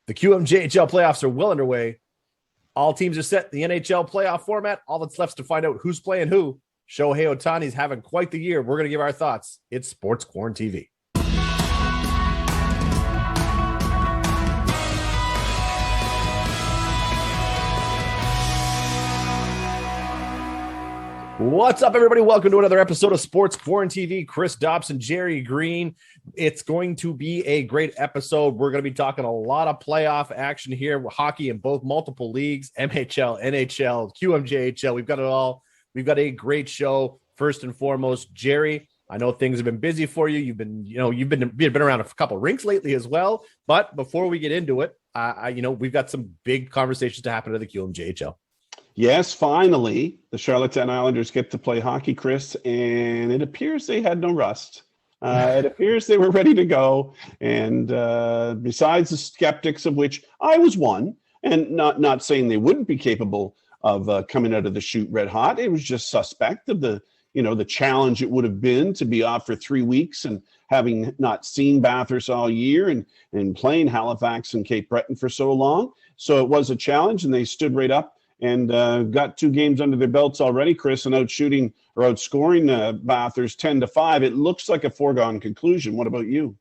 The QMJHL playoffs are well underway. All teams are set. The NHL playoff format. All that's left is to find out who's playing who. Shohei Ohtani's having quite the year. We're going to give our thoughts. It's Sports QuaranTV. What's up, everybody? Welcome to another episode of Sports QuaranTV. Chris Dobson, Gerry Green. It's going to be a great episode. We're going to be talking a lot of playoff action here, hockey in both multiple leagues, MHL, NHL, QMJHL. We've got it all. We've got a great show. First and foremost, Gerry, I know things have been busy for you. You've been around a couple rinks lately as well. But before we get into it, we've got some big conversations to happen to the QMJHL. Yes, finally, the Charlottetown Islanders get to play hockey, Chris, and it appears they had no rust. It appears they were ready to go. And besides the skeptics, of which I was one, and not saying they wouldn't be capable of coming out of the chute red hot, it was just suspect of the challenge it would have been to be off for 3 weeks and having not seen Bathurst all year and playing Halifax and Cape Breton for so long. So it was a challenge, and they stood right up and got 2 games under their belts already, Chris, and outscoring Bathurst 10-5. It looks like a foregone conclusion. What about you?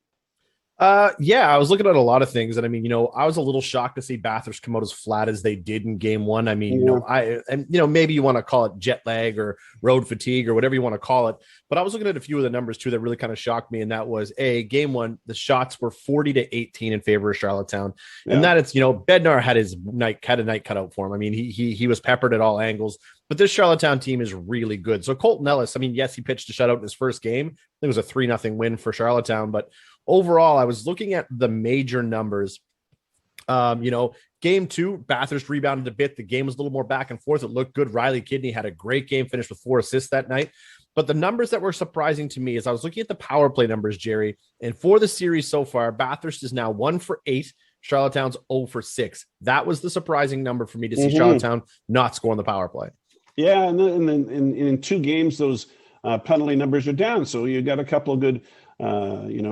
I was looking at a lot of things, and I was a little shocked to see Bathurst come out as flat as they did in game one. Maybe you want to call it jet lag or road fatigue or whatever you want to call it, but I was looking at a few of the numbers too that really kind of shocked me, and that was game one, the shots were 40-18 in favor of Charlottetown, and that it's Bednar had a night cut out for him. He was peppered at all angles. But this Charlottetown team is really good. So Colton Ellis, yes, he pitched a shutout in his first game. I think it was a 3-0 win for Charlottetown. But overall, I was looking at the major numbers. Game two, Bathurst rebounded a bit. The game was a little more back and forth. It looked good. Riley Kidney had a great game, finished with 4 assists that night. But the numbers that were surprising to me is I was looking at the power play numbers, Gerry. And for the series so far, Bathurst is now 1 for 8. Charlottetown's 0 for 6. That was the surprising number for me to see Charlottetown not score on the power play. Yeah, and then in 2 games, those penalty numbers are down. So you got a couple of good,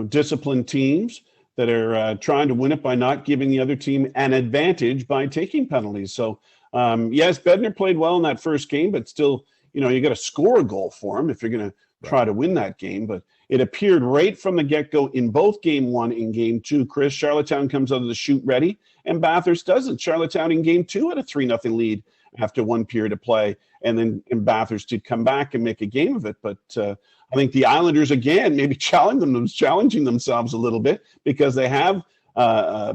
disciplined teams that are trying to win it by not giving the other team an advantage by taking penalties. So, yes, Bednar played well in that first game, but still, you got to score a goal for him if you're going to try to win that game. But it appeared right from the get-go in both game one and game two, Chris, Charlottetown comes out of the chute ready, and Bathurst doesn't. Charlottetown in game two had a 3-0 lead after 1 period of play, and then Bathurst did come back and make a game of it. But I think the Islanders, again, maybe challenging themselves a little bit because they have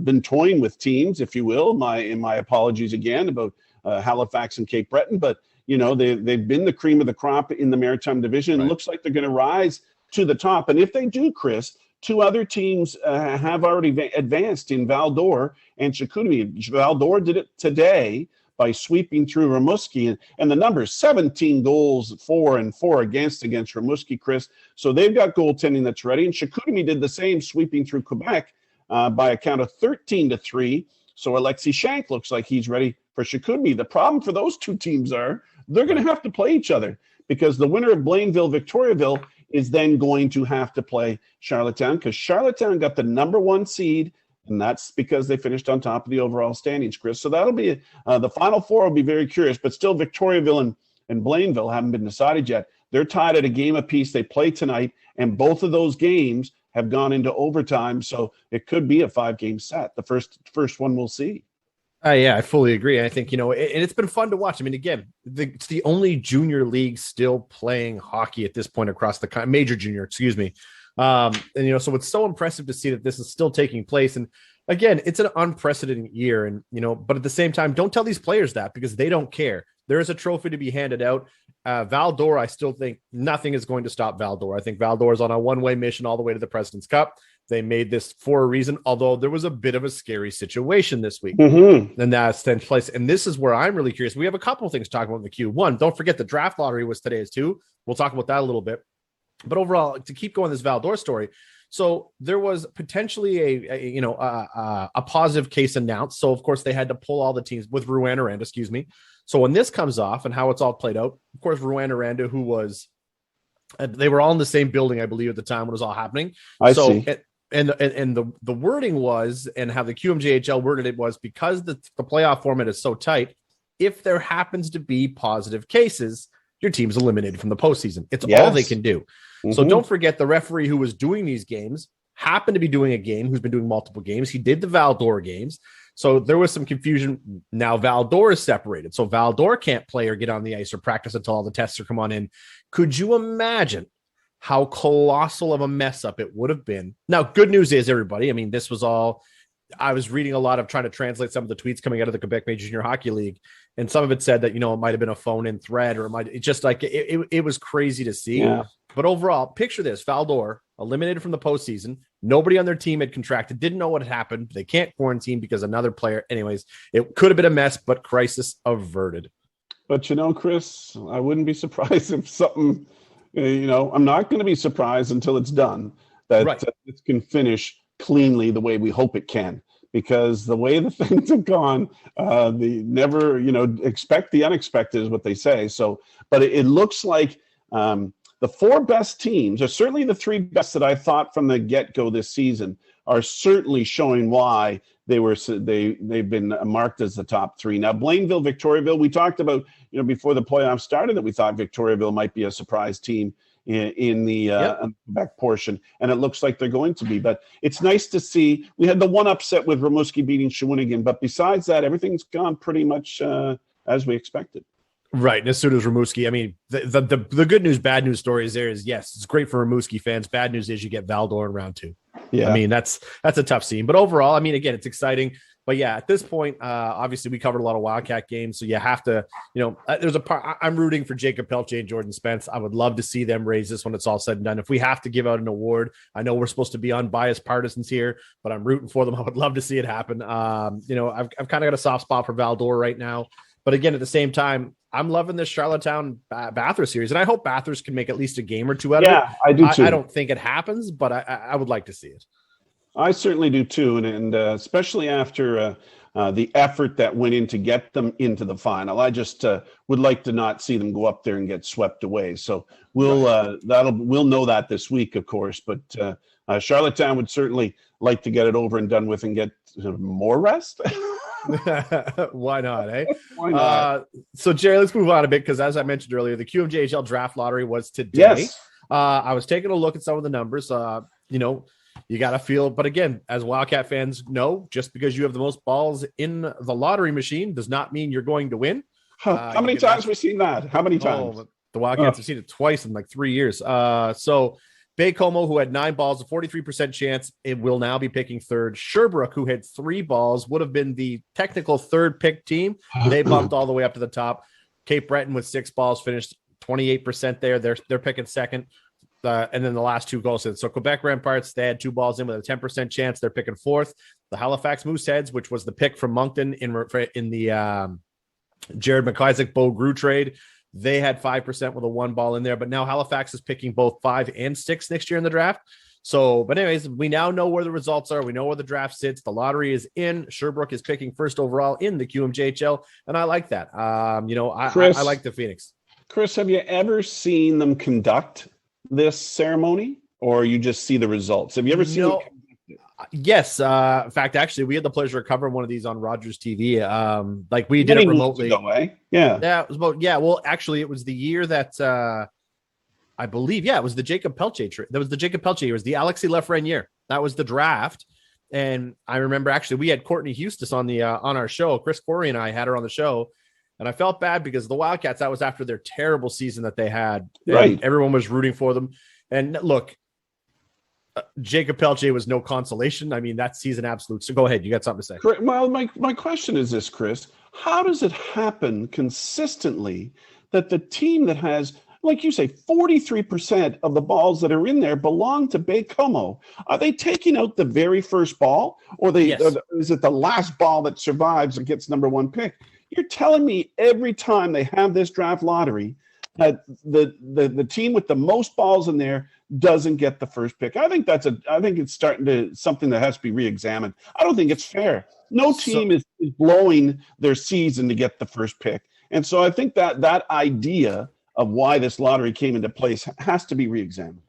been toying with teams, if you will. My apologies again about Halifax and Cape Breton, but they've been the cream of the crop in the Maritime Division. Right. It looks like they're going to rise to the top. And if they do, Chris, 2 other teams have already advanced in Val-d'Or and Chicoutimi. Val-d'Or did it today by sweeping through Rimouski, and the numbers 17 goals for and 4 against Rimouski, Chris. So they've got goaltending that's ready. And Chicoutimi did the same, sweeping through Quebec by a count of 13-3. So Alexei Shank looks like he's ready for Chicoutimi. The problem for those 2 teams are they're going to have to play each other because the winner of Blainville-Victoriaville is then going to have to play Charlottetown because Charlottetown got the number 1 seed. And that's because they finished on top of the overall standings, Chris. So that'll be the Final Four will be very curious. But still, Victoriaville and Blainville haven't been decided yet. They're tied at a game apiece. They play tonight, and both of those games have gone into overtime. So it could be a 5-game set. The first one we'll see. Yeah, I fully agree. I think, and it's been fun to watch. Again, it's the only junior league still playing hockey at this point across the major junior, excuse me. So it's so impressive to see that this is still taking place. And again, it's an unprecedented year. And, but at the same time, don't tell these players that because they don't care. There is a trophy to be handed out. Val-d'Or, I still think nothing is going to stop Val-d'Or. I think Val-d'Or is on a one-way mission all the way to the President's Cup. They made this for a reason, although there was a bit of a scary situation this week. And that's 10th place. And this is where I'm really curious. We have a couple of things to talk about in the Q1. Don't forget the draft lottery was today's too. We'll talk about that a little bit. But overall, to keep going this Val-d'Or story, so there was potentially a positive case announced. So of course they had to pull all the teams with Rouyn-Noranda, excuse me. So when this comes off and how it's all played out, of course Rouyn-Noranda, who was they were all in the same building, I believe, at the time when it was all happening. I see. and the wording was, and how the QMJHL worded it was, because the playoff format is so tight, if there happens to be positive cases, your team's eliminated from the postseason. It's all they can do. Mm-hmm. So don't forget, the referee who was doing these games happened to be doing a game, who's been doing multiple games. He did the Val-d'Or games. So there was some confusion. Now Val-d'Or is separated. So Val-d'Or can't play or get on the ice or practice until all the tests are come on in. Could you imagine how colossal of a mess up it would have been? Now, good news is, everybody, I mean, this was all, I was reading a lot of trying to translate some of the tweets coming out of the Quebec Major Junior Hockey League. And some of it said that, it might have been a phone-in thread, or it just like, it was crazy to see. Yeah. But overall, picture this: Val-d'Or eliminated from the postseason. Nobody on their team had contracted, didn't know what had happened. They can't quarantine because another player. Anyways, it could have been a mess, but crisis averted. But Chris, I wouldn't be surprised if something, I'm not going to be surprised until it's done, that it can finish cleanly the way we hope it can. Because the way the things have gone, the never, expect the unexpected is what they say. So, but it looks like the four best teams, or certainly the three best that I thought from the get-go this season, are certainly showing why they've been marked as the top three. Now, Blainville, Victoriaville, we talked about, before the playoffs started, that we thought Victoriaville might be a surprise team in the Quebec portion, and it looks like they're going to be. But it's nice to see. We had the one upset with Rimouski beating Shawinigan, but besides that, everything's gone pretty much as we expected. Right, and as soon as Rimouski, I mean, the good news, bad news story is there is, yes, it's great for Rimouski fans. Bad news is you get Val-d'Or in round 2. Yeah, I mean, that's a tough scene. But overall, I mean, again, it's exciting. But yeah, at this point, obviously, we covered a lot of Wildcat games, so you have to, there's a part. I'm rooting for Jacob Pelche and Jordan Spence. I would love to see them raise this when it's all said and done. If we have to give out an award, I know we're supposed to be unbiased partisans here, but I'm rooting for them. I would love to see it happen. I've kind of got a soft spot for Val-d'Or right now, but again, at the same time, I'm loving this Charlottetown Bathurst series, and I hope Bathurst can make at least a game or two out of it. Yeah, I do too. I don't think it happens, but I would like to see it. I certainly do too, and especially after the effort that went in to get them into the final. I just would like to not see them go up there and get swept away. So we'll know that this week, of course. But Charlottetown would certainly like to get it over and done with and get more rest. Why not, eh? Why not? So, Jerry, let's move on a bit, because as I mentioned earlier, the QMJHL draft lottery was today. Yes. I was taking a look at some of the numbers. You got to feel, but again, as Wildcat fans know, just because you have the most balls in the lottery machine does not mean you're going to win. How many times have we seen that? How many times? The Wildcats have seen it twice in like 3 years. So Baie-Comeau, who had 9 balls, a 43% chance, it will now be picking third. Sherbrooke, who had 3 balls, would have been the technical third pick team. They bumped all the way up to the top. Cape Breton with 6 balls finished 28% there. They're picking second. And then the last 2 goals in. So Quebec Ramparts, they had 2 balls in with a 10% chance. They're picking fourth. The Halifax Mooseheads, which was the pick from Moncton in the Jared McIsaac Bo Grew trade, they had 5% with a 1 ball in there. But now Halifax is picking both 5 and 6 next year in the draft. So, but anyways, we now know where the results are. We know where the draft sits. The lottery is in. Sherbrooke is picking first overall in the QMJHL, and I like that. I like the Phoenix. Chris, have you ever seen them conduct this ceremony, or you just see the results? Have you ever seen them? Yes. In fact, actually, we had the pleasure of covering one of these on Rogers TV. Like we did it remotely. Ago, eh? Yeah. Yeah. It was about, well, actually, it was the year that I believe, it was the Jacob Pelche trade. That was the Jacob Pelche year. It was the Alexis Lafreniere year. That was the draft. And I remember actually we had Courtney Eustis on our show. Chris Corey and I had her on the show. And I felt bad because the Wildcats, that was after their terrible season that they had. Right. Everyone was rooting for them. And look, Jacob Pelche was no consolation. I mean, that season absolute. So go ahead. You got something to say. Well, my question is this, Chris. How does it happen consistently that the team that has, like you say, 43% of the balls that are in there belong to Baie-Comeau? Are they taking out the very first ball? Or is it the last ball that survives and gets number 1 pick? You're telling me every time they have this draft lottery that the team with the most balls in there doesn't get the first pick. I think it's starting to something that has to be re-examined. I don't think it's fair. No team is blowing their season to get the first pick. And so I think that idea of why this lottery came into place has to be re-examined.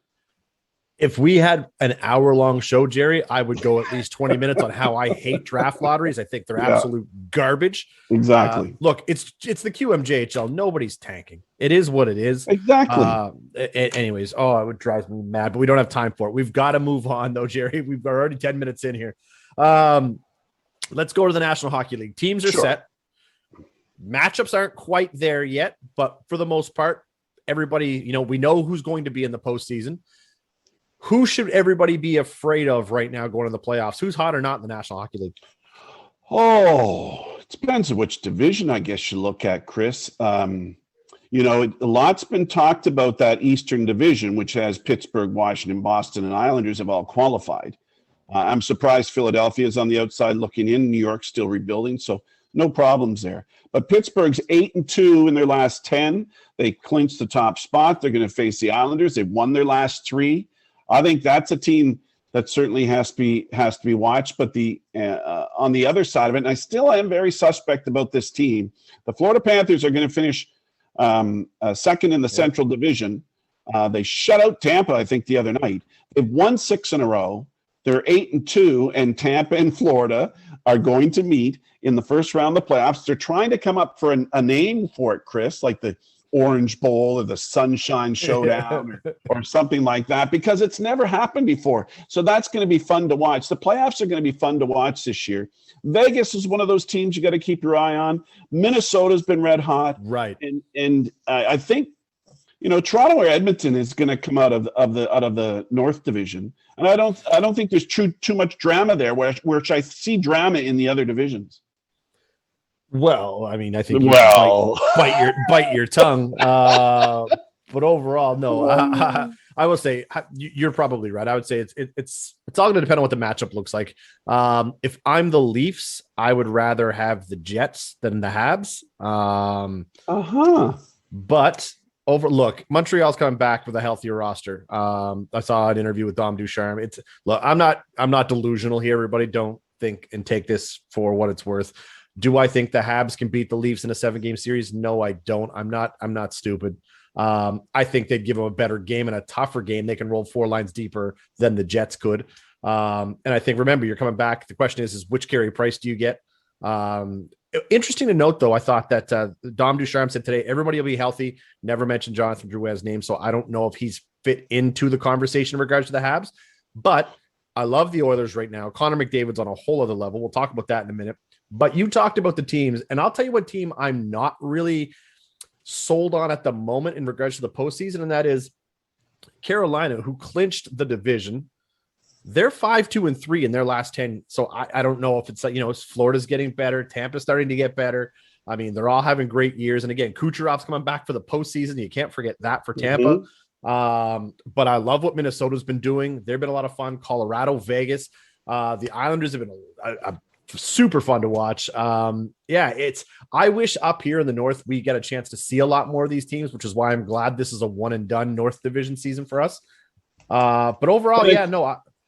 If we had an hour-long show, Jerry, I would go at least 20 minutes on how I hate draft lotteries. I think they're absolute garbage. Exactly. Look, it's the QMJHL. Nobody's tanking. It is what it is. Exactly. Anyways, it would drive me mad, but we don't have time for it. We've got to move on, though, Jerry. We've already 10 minutes in here. Let's go to the National Hockey League. Teams are set. Matchups aren't quite there yet, but for the most part, everybody, we know who's going to be in the postseason. Who should everybody be afraid of right now going to the playoffs? Who's hot or not in the National Hockey League? Oh, it depends on which division, I guess, you look at, Chris. A lot's been talked about that Eastern Division, which has Pittsburgh, Washington, Boston, and Islanders have all qualified. I'm surprised Philadelphia is on the outside looking in. New York's still rebuilding, so no problems there. But Pittsburgh's 8-2 in their last 10. They clinched the top spot. They're going to face the Islanders. They've won their last 3. I think that's a team that certainly has to be watched. But on the other side of it, and I still am very suspect about this team. The Florida Panthers are going to finish second in the Central Division. They shut out Tampa, I think, the other night. They've won 6 in a row. They're 8-2, and Tampa and Florida are going to meet in the first round of the playoffs. They're trying to come up for a name for it, Chris, like the Orange Bowl or the Sunshine Showdown or something like that, because it's never happened before. So that's going to be fun to watch. The playoffs are going to be fun to watch this year. Vegas is one of those teams you got to keep your eye on. Minnesota's been red hot. Right. And I think, Toronto or Edmonton is going to come out of the North Division. And I don't think there's too much drama there, which I see drama in the other divisions. Well, I mean, I think bite your tongue. But overall, no. I will say you're probably right. I would say it's all going to depend on what the matchup looks like. If I'm the Leafs, I would rather have the Jets than the Habs. But look, Montreal's coming back with a healthier roster. I saw an interview with Dom Ducharme. I'm not delusional here. Everybody, don't think and take this for what it's worth. Do I think the Habs can beat the Leafs in a 7-game series? No, I don't. I'm not stupid. I think they'd give them a better game and a tougher game. They can roll 4 lines deeper than the Jets could. And I think, remember, you're coming back. The question is which Carey Price do you get? Interesting to note, though, I thought that Dom Ducharme said today, everybody will be healthy. Never mentioned Jonathan Drouin's name, so I don't know if he's fit into the conversation in regards to the Habs. But I love the Oilers right now. Connor McDavid's on a whole other level. We'll talk about that in a minute. But you talked about the teams, and I'll tell you what team I'm not really sold on at the moment in regards to the postseason, and that is Carolina, who clinched the division. They're 5-2-3 in their last 10. So I don't know if it's Florida's getting better, Tampa's starting to get better. I mean, they're all having great years. And again, Kucherov's coming back for the postseason. You can't forget that for Tampa. But I love what Minnesota's been doing. They've been a lot of fun. Colorado, Vegas, the Islanders have been super fun to watch. I wish up here in the North we get a chance to see a lot more of these teams, which is why I'm glad this is a one and done North Division season for us. But overall,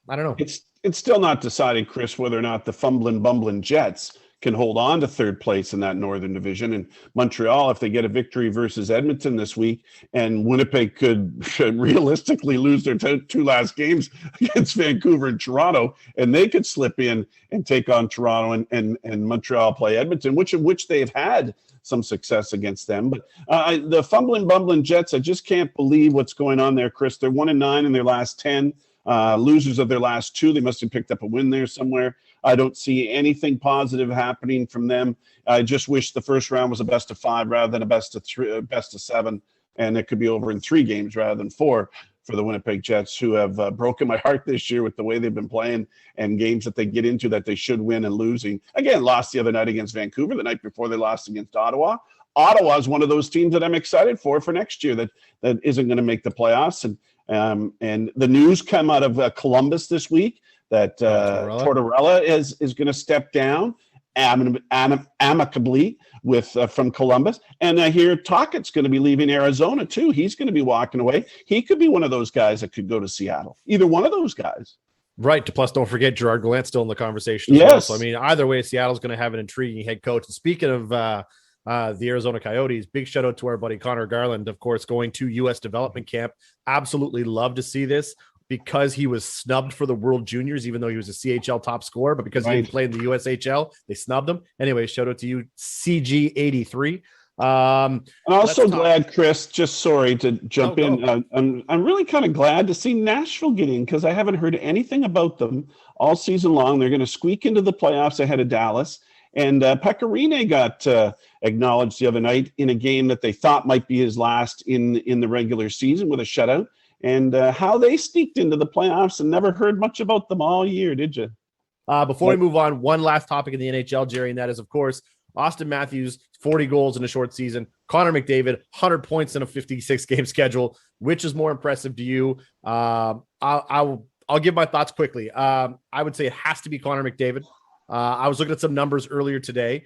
I don't know. It's still not decided, Chris, whether or not the bumbling Jets can hold on to third place in that Northern Division. And Montreal, if they get a victory versus Edmonton this week, and Winnipeg should realistically lose their 2 last games against Vancouver and Toronto, and they could slip in and take on Toronto and Montreal play Edmonton, which they've had some success against them. But the bumbling Jets, I just can't believe what's going on there, Chris. They're 1-9 in their last 10. Losers of their last 2. They must have picked up a win there somewhere. I don't see anything positive happening from them. I just wish the first round was a best of 5 rather than a best of 7, and it could be over in 3 games rather than 4 for the Winnipeg Jets, who have broken my heart this year with the way they've been playing and games that they get into that they should win and losing. Again, lost the other night against Vancouver. The night before they lost against Ottawa. Ottawa is one of those teams that I'm excited for next year that isn't going to make the playoffs. And the news come out of Columbus this week that Tortorella is going to step down amicably from Columbus. And I hear Tockett's going to be leaving Arizona too. He's going to be walking away. He could be one of those guys that could go to Seattle. Either one of those guys. Right. Plus, don't forget Gerard Gallant's still in the conversation as well. So, I mean, either way, Seattle's going to have an intriguing head coach. And speaking of the Arizona Coyotes, big shout out to our buddy Connor Garland, of course, going to U.S. development camp. Absolutely love to see this. because he was snubbed for the World Juniors, even though he was a CHL top scorer, but because he didn't play in the USHL, they snubbed him. Anyway, shout out to you, CG83. I'm also glad, Chris, just sorry to jump in. I'm really kind of glad to see Nashville get in because I haven't heard anything about them all season long. They're going to squeak into the playoffs ahead of Dallas. And Pecorine got acknowledged the other night in a game that they thought might be his last in the regular season with a shutout. And how they sneaked into the playoffs and never heard much about them all year, did you? Before we move on, one last topic in the NHL, Jerry, and that is, of course, Austin Matthews, 40 goals in a short season. Connor McDavid, 100 points in a 56-game schedule. Which is more impressive to you? I'll give my thoughts quickly. I would say it has to be Connor McDavid. I was looking at some numbers earlier today,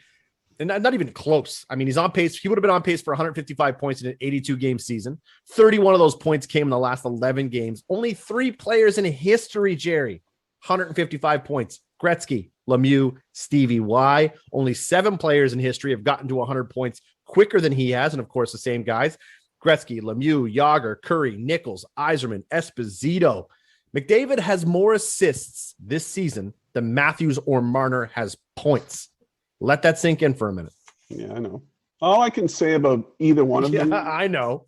and not even close. I mean, he's on pace. He would have been on pace for 155 points in an 82-game season. 31 of those points came in the last 11 games. Only 3 players in history, Jerry, 155 points. Gretzky, Lemieux, Stevie Y. Only 7 players in history have gotten to 100 points quicker than he has, and of course, the same guys. Gretzky, Lemieux, Yager, Curry, Nichols, Yzerman, Esposito. McDavid has more assists this season than Matthews or Marner has points. Let that sink in for a minute. Yeah, I know. All I can say about either one of them, I know,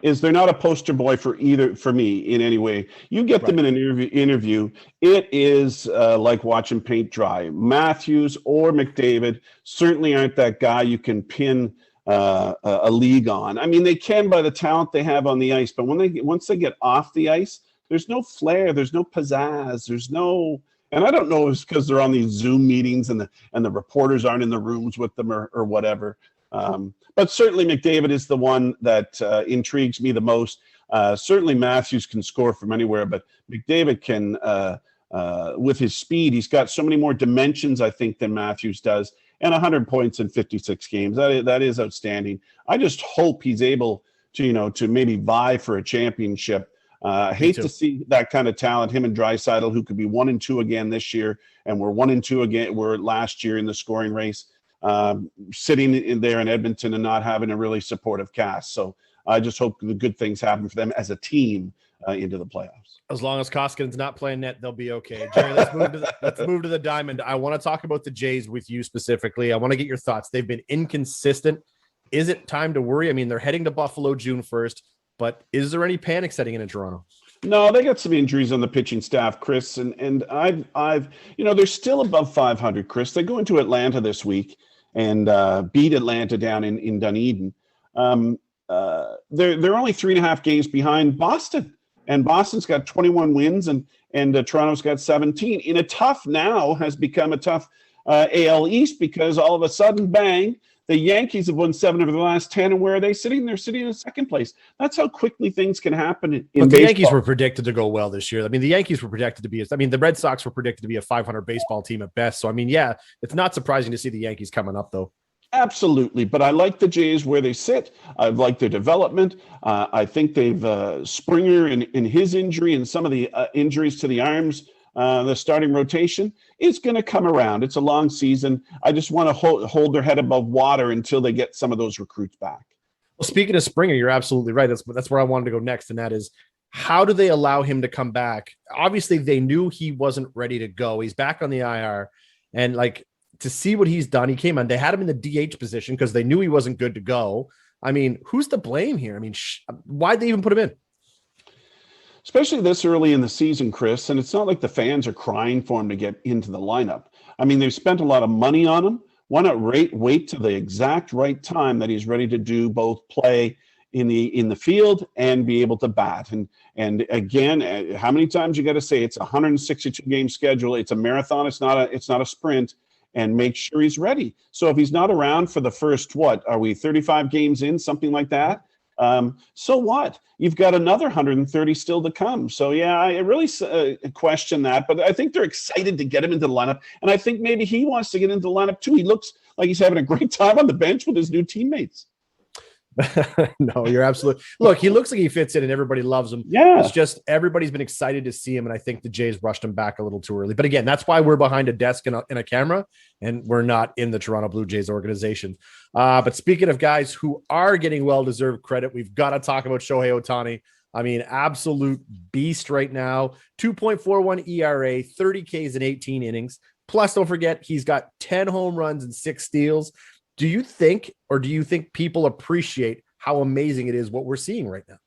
is they're not a poster boy for me in any way. You get them in an interview, it is like watching paint dry. Matthews or McDavid certainly aren't that guy you can pin a league on. I mean, they can by the talent they have on the ice, but once they get off the ice, there's no flair, there's no pizzazz, there's no. And I don't know if it's because they're on these Zoom meetings and the reporters aren't in the rooms with them or whatever. But certainly McDavid is the one that intrigues me the most. Certainly Matthews can score from anywhere, but McDavid can, with his speed, he's got so many more dimensions, I think, than Matthews does. And 100 points in 56 games. That is outstanding. I just hope he's able to maybe vie for a championship. I hate to see that kind of talent, him and Draisaitl, who could be 1-2 again this year, and we're 1-2 again. We're last year in the scoring race, sitting in there in Edmonton and not having a really supportive cast. So I just hope the good things happen for them as a team into the playoffs. As long as Koskinen's not playing net, they'll be okay. Jerry, let's move to the Diamond. I want to talk about the Jays with you specifically. I want to get your thoughts. They've been inconsistent. Is it time to worry? I mean, they're heading to Buffalo June 1st. But is there any panic setting in Toronto? No, they got some injuries on the pitching staff, Chris, and I've they're still above 500, Chris. They go into Atlanta this week and beat Atlanta down in Dunedin. They're only 3.5 games behind Boston, and Boston's got 21 wins and Toronto's got 17. In a tough now has become a tough AL East because all of a sudden, bang. The Yankees have won 7 of the last 10, and where are they sitting? They're sitting in second place. That's how quickly things can happen in baseball. The Yankees were predicted to go well this year. I mean, the Yankees were projected to be the Red Sox were predicted to be a 500 baseball team at best. So, I mean, yeah, it's not surprising to see the Yankees coming up, though. Absolutely. But I like the Jays where they sit. I like their development. I think they've Springer in his injury and some of the injuries to the arms, the starting rotation is going to come around. It's a long season. I just want to hold their head above water until they get some of those recruits back. Well, speaking of Springer, you're absolutely right. That's where I wanted to go next, and that is, how do they allow him to come back? Obviously, they knew he wasn't ready to go. He's back on the IR, and to see what he's done, he came on. They had him in the DH position because they knew he wasn't good to go. I mean, who's to blame here? I mean, why'd they even put him in? Especially this early in the season, Chris, and it's not like the fans are crying for him to get into the lineup. I mean, they've spent a lot of money on him. Why not wait to the exact right time that he's ready to do both play in the field and be able to bat? And again, how many times you got to say it's a 162 game schedule? It's a marathon. It's not a sprint. And make sure he's ready. So if he's not around for the first, what are we, 35 games in, something like that? So what? You've got another 130 still to come. So yeah, I really question that, but I think they're excited to get him into the lineup. And I think maybe he wants to get into the lineup too. He looks like he's having a great time on the bench with his new teammates. No, you're absolutely. Look, he looks like he fits in and everybody loves him. Yeah. It's just everybody's been excited to see him. And I think the Jays rushed him back a little too early. But again, that's why we're behind a desk and a camera, and we're not in the Toronto Blue Jays organization. But speaking of guys who are getting well-deserved credit, we've got to talk about Shohei Ohtani. I mean, absolute beast right now. 2.41 ERA, 30 Ks in 18 innings. Plus, don't forget, he's got 10 home runs and 6 steals. Do you think people appreciate how amazing it is what we're seeing right now?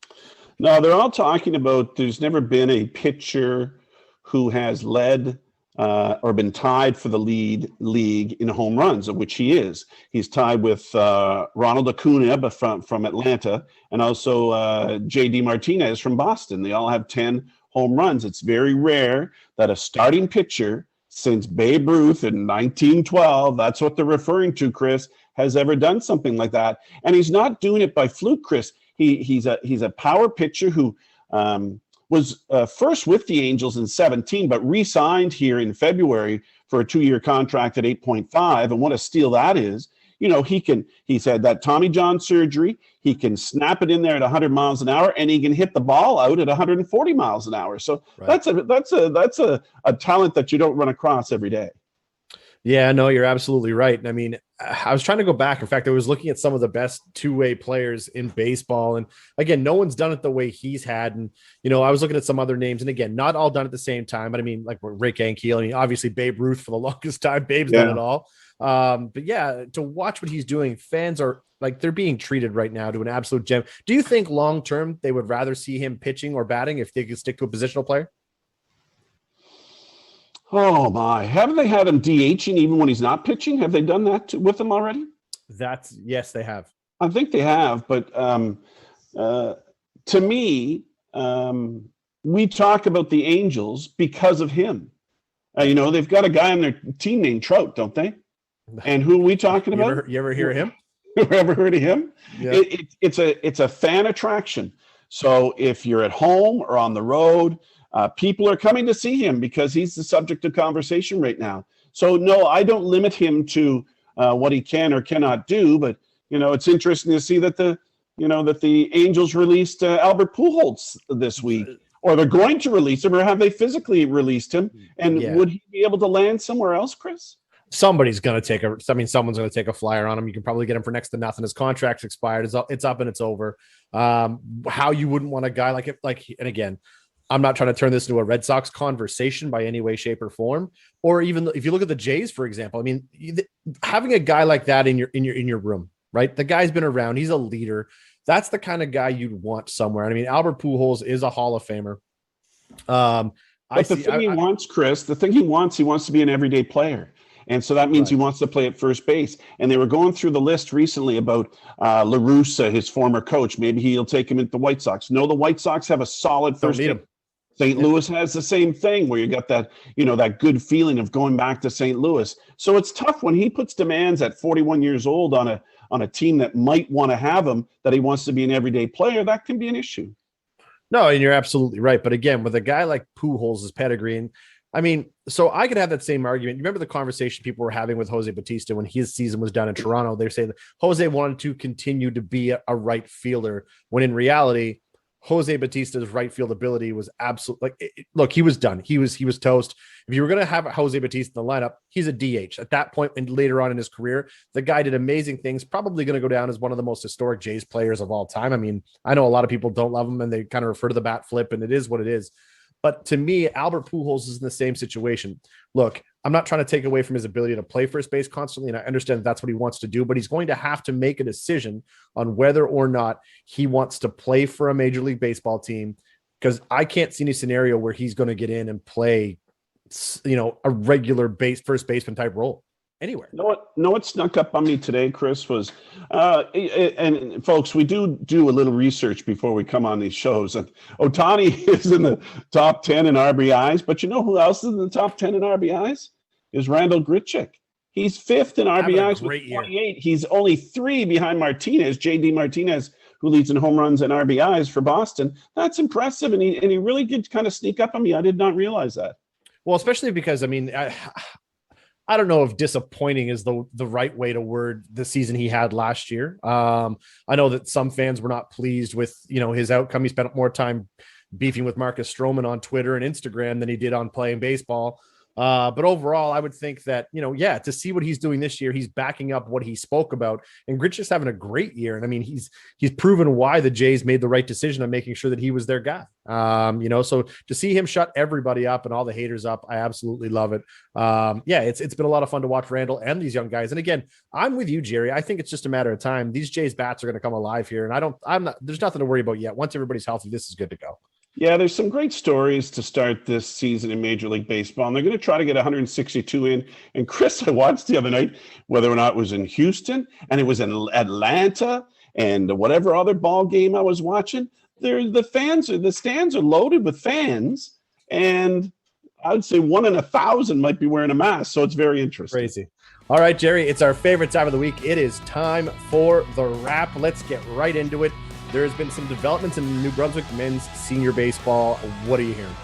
No, they're all talking about there's never been a pitcher who has led or been tied for the league in home runs, of which he is. He's tied with Ronald Acuna but from Atlanta, and also J.D. Martinez from Boston. They all have 10 home runs. It's very rare that a starting pitcher since Babe Ruth in 1912, that's what they're referring to, Chris, has ever done something like that. And he's not doing it by fluke, Chris. He's a power pitcher who was first with the Angels in 17, but re-signed here in February for a 2-year contract at 8.5. And what a steal that is. You know, he's had that Tommy John surgery. He can snap it in there at 100 miles an hour, and he can hit the ball out at 140 miles an hour. So right. that's a talent that you don't run across every day. Yeah, no, you're absolutely right. I mean, I was trying to go back. In fact, I was looking at some of the best two-way players in baseball. And again, no one's done it the way he's had. And, you know, I was looking at some other names, and again, not all done at the same time, but I mean, like Rick Ankiel, I mean, obviously Babe Ruth for the longest time, Babe's done it all. But yeah, to watch what he's doing, fans are like, they're being treated right now to an absolute gem. Do you think long-term they would rather see him pitching or batting if they could stick to a positional player? Oh my! Haven't they had him DHing even when he's not pitching? Have they done that with him already? Yes, they have. I think they have, but to me, we talk about the Angels because of him. You know, they've got a guy on their team named Trout, don't they? And who are we talking about? You ever hear of him? Ever heard of him? Yeah. It's a fan attraction. So if you're at home or on the road, people are coming to see him because he's the subject of conversation right now. So no, I don't limit him to what he can or cannot do. But you know, it's interesting to see that the Angels released Albert Pujols this week, or they're going to release him, or have they physically released him? And would he be able to land somewhere else, Chris? Someone's going to take a flyer on him. You can probably get him for next to nothing. His contract's expired. It's up and it's over. How you wouldn't want a guy and again, I'm not trying to turn this into a Red Sox conversation by any way, shape, or form. Or even if you look at the Jays, for example, I mean, having a guy like that in your room, right? The guy's been around. He's a leader. That's the kind of guy you'd want somewhere. I mean, Albert Pujols is a Hall of Famer. Chris, he wants to be an everyday player. And so that means he wants to play at first base. And they were going through the list recently about La Russa, his former coach. Maybe he'll take him into the White Sox. No, the White Sox have a solid first base. St. Louis has the same thing where you got that, that good feeling of going back to St. Louis. So it's tough when he puts demands at 41 years old on a team that might want to have him, that he wants to be an everyday player. That can be an issue. No, and you're absolutely right. But again, with a guy like Pujols' pedigree, and I mean, so I could have that same argument. You remember the conversation people were having with Jose Bautista when his season was done in Toronto? They were saying that Jose wanted to continue to be a right fielder, when in reality, Jose Bautista's right field ability was absolutely look, he was done. He was toast. If you were going to have Jose Bautista in the lineup, he's a DH at that point. And later on in his career, the guy did amazing things, probably going to go down as one of the most historic Jays players of all time. I mean, I know a lot of people don't love him and they kind of refer to the bat flip, and it is what it is. But to me, Albert Pujols is in the same situation. Look, I'm not trying to take away from his ability to play first base constantly, and I understand that's what he wants to do, but he's going to have to make a decision on whether or not he wants to play for a Major League Baseball team, because I can't see any scenario where he's going to get in and play, a regular first baseman type role anywhere. Know what snuck up on me today, Chris, was, and folks, we do a little research before we come on these shows. And Ohtani is in the top 10 in RBIs, but you know who else is in the top 10 in RBIs? Is Randall Grichuk. He's fifth in RBIs with 28. He's only 3 behind Martinez, J.D. Martinez, who leads in home runs and RBIs for Boston. That's impressive, and he really did kind of sneak up on me. I did not realize that. Well, especially because, I mean, I don't know if disappointing is the right way to word the season he had last year. I know that some fans were not pleased with, his outcome. He spent more time beefing with Marcus Stroman on Twitter and Instagram than he did on playing baseball. But overall, I would think that, yeah, to see what he's doing this year, he's backing up what he spoke about. And Gritch is having a great year. And I mean, he's proven why the Jays made the right decision on making sure that he was their guy. So to see him shut everybody up and all the haters up, I absolutely love it. Yeah, it's been a lot of fun to watch Randall and these young guys. And again, I'm with you, Jerry. I think it's just a matter of time. These Jays bats are going to come alive here. And there's nothing to worry about yet. Once everybody's healthy, this is good to go. Yeah, there's some great stories to start this season in Major League Baseball, and they're going to try to get 162 in. And Chris, I watched the other night, whether or not it was in Houston and it was in Atlanta and whatever other ball game I was watching, the stands are loaded with fans, and I would say 1 in 1,000 might be wearing a mask. So it's very interesting. Crazy. All right, Jerry, it's our favorite time of the week. It is time for the wrap. Let's get right into it. There has been some developments in New Brunswick men's senior baseball. What are you hearing?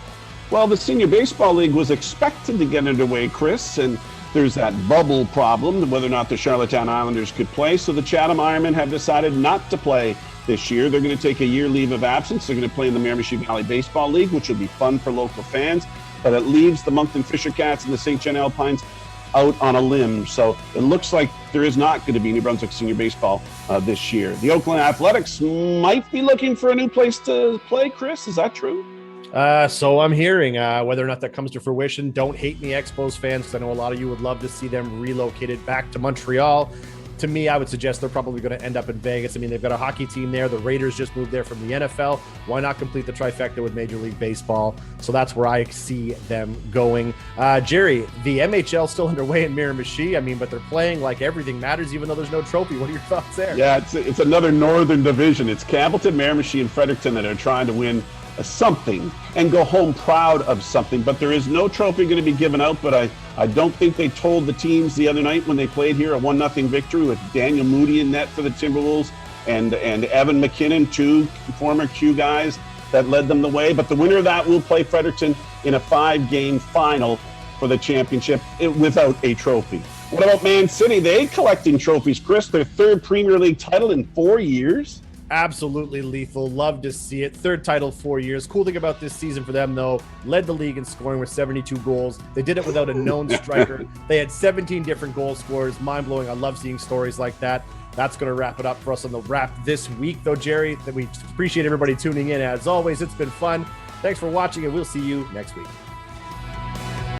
Well, the Senior Baseball League was expected to get underway, Chris, and there's that bubble problem, whether or not the Charlottetown Islanders could play. So the Chatham Ironmen have decided not to play this year. They're going to take a year leave of absence. They're going to play in the Miramichi Valley Baseball League, which will be fun for local fans. But it leaves the Moncton Fisher Cats and the St. John Alpines out on a limb. So it looks like there is not going to be New Brunswick Senior Baseball this year. The Oakland Athletics might be looking for a new place to play, Chris. Is that true? So I'm hearing whether or not that comes to fruition. Don't hate me, Expos fans, because I know a lot of you would love to see them relocated back to Montreal. To me, I would suggest they're probably going to end up in Vegas. I mean, they've got a hockey team there. The Raiders just moved there from the NFL. Why not complete the trifecta with Major League Baseball? So that's where I see them going. Jerry, the MHL still underway in Miramichi. I mean, but they're playing like everything matters, even though there's no trophy. What are your thoughts there? Yeah, it's another northern division. It's Campbellton, Miramichi, and Fredericton that are trying to win something and go home proud of something, but there is no trophy going to be given out. But I don't think they told the teams the other night when they played here a 1-0 victory with Daniel Moody in net for the Timberwolves and Evan McKinnon, 2 former Q guys that led them the way. But the winner of that will play Fredericton in a 5-game final for the championship without a trophy. What about Man City? They collecting trophies, Chris. Their 3rd Premier League title in 4 years. Absolutely lethal. Love to see it. 3rd title, 4 years. Cool thing about this season for them, though, led the league in scoring with 72 goals. They did it without a known striker. They had 17 different goal scorers. Mind-blowing. I love seeing stories like that. That's going to wrap it up for us on the wrap this week, though, Jerry. We appreciate everybody tuning in. As always, it's been fun. Thanks for watching, and we'll see you next week.